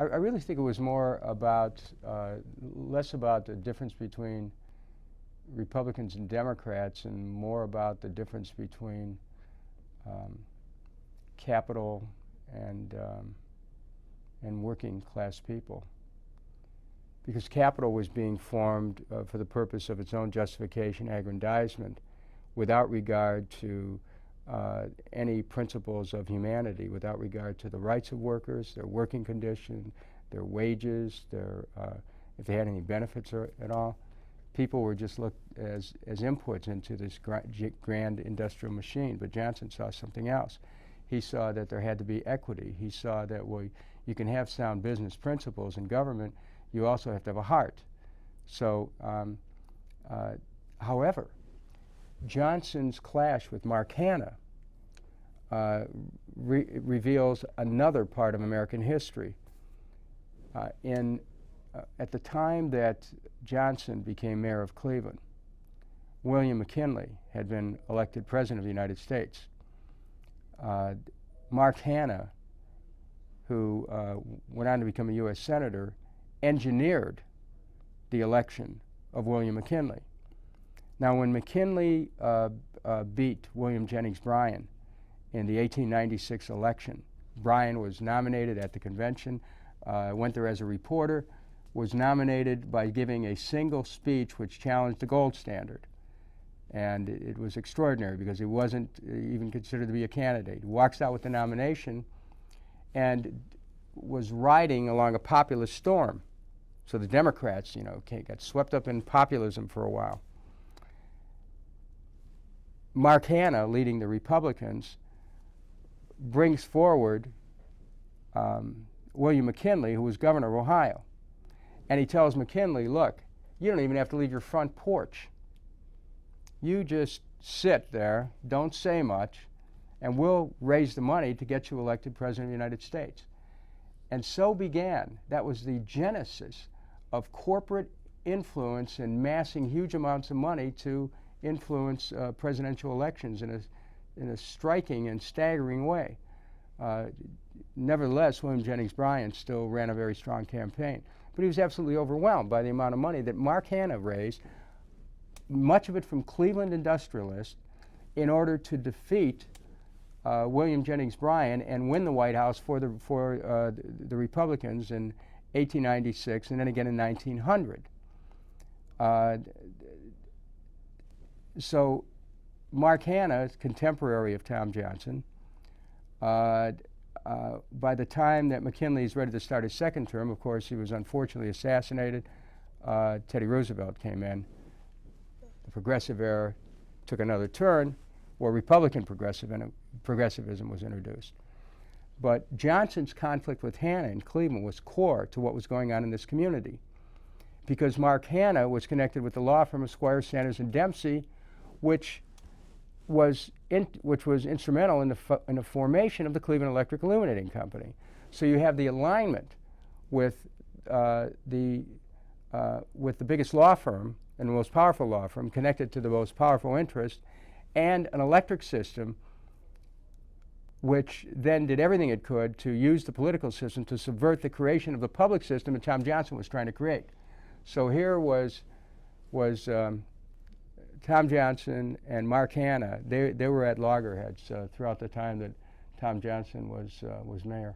I really think it was more about, less about the difference between Republicans and Democrats and more about the difference between capital and working class people. Because capital was being formed for the purpose of its own justification, aggrandizement, without regard to any principles of humanity, without regard to the rights of workers, their working condition, their wages, if they had any benefits at all. People were just looked as inputs into this grand industrial machine. But Johnson saw something else. He saw that there had to be equity. He saw that you can have sound business principles in government, you also have to have a heart. So, however, Johnson's clash with Mark Hanna reveals another part of American history. At the time that Johnson became mayor of Cleveland, William McKinley had been elected president of the United States. Mark Hanna, who went on to become a U.S. Senator, engineered the election of William McKinley. Now, when McKinley beat William Jennings Bryan in the 1896 election, Bryan was nominated at the convention, went there as a reporter, was nominated by giving a single speech which challenged the gold standard. And it was extraordinary because he wasn't even considered to be a candidate. He walks out with the nomination and was riding along a populist storm. So the Democrats, got swept up in populism for a while. Mark Hanna, leading the Republicans, brings forward William McKinley, who was governor of Ohio. And he tells McKinley, look, you don't even have to leave your front porch. You just sit there, don't say much, and we'll raise the money to get you elected President of the United States. And so began, that was the genesis of corporate influence and massing huge amounts of money to influence presidential elections in a striking and staggering way. Nevertheless, William Jennings Bryan still ran a very strong campaign. But he was absolutely overwhelmed by the amount of money that Mark Hanna raised, much of it from Cleveland industrialists, in order to defeat William Jennings Bryan and win the White House for the Republicans in 1896 and then again in 1900. So Mark Hanna, contemporary of Tom Johnson, by the time that McKinley is ready to start his second term, of course, he was unfortunately assassinated. Teddy Roosevelt came in. The progressive era took another turn, where Republican progressivism was introduced. But Johnson's conflict with Hanna in Cleveland was core to what was going on in this community, because Mark Hanna was connected with the law firm of Squire, Sanders, and Dempsey, which was instrumental in the formation of the Cleveland Electric Illuminating Company. So you have the alignment with the biggest law firm and the most powerful law firm connected to the most powerful interest, and an electric system which then did everything it could to use the political system to subvert the creation of the public system that Tom Johnson was trying to create. So here was Tom Johnson and Mark Hanna. They were at loggerheads throughout the time that Tom Johnson was mayor.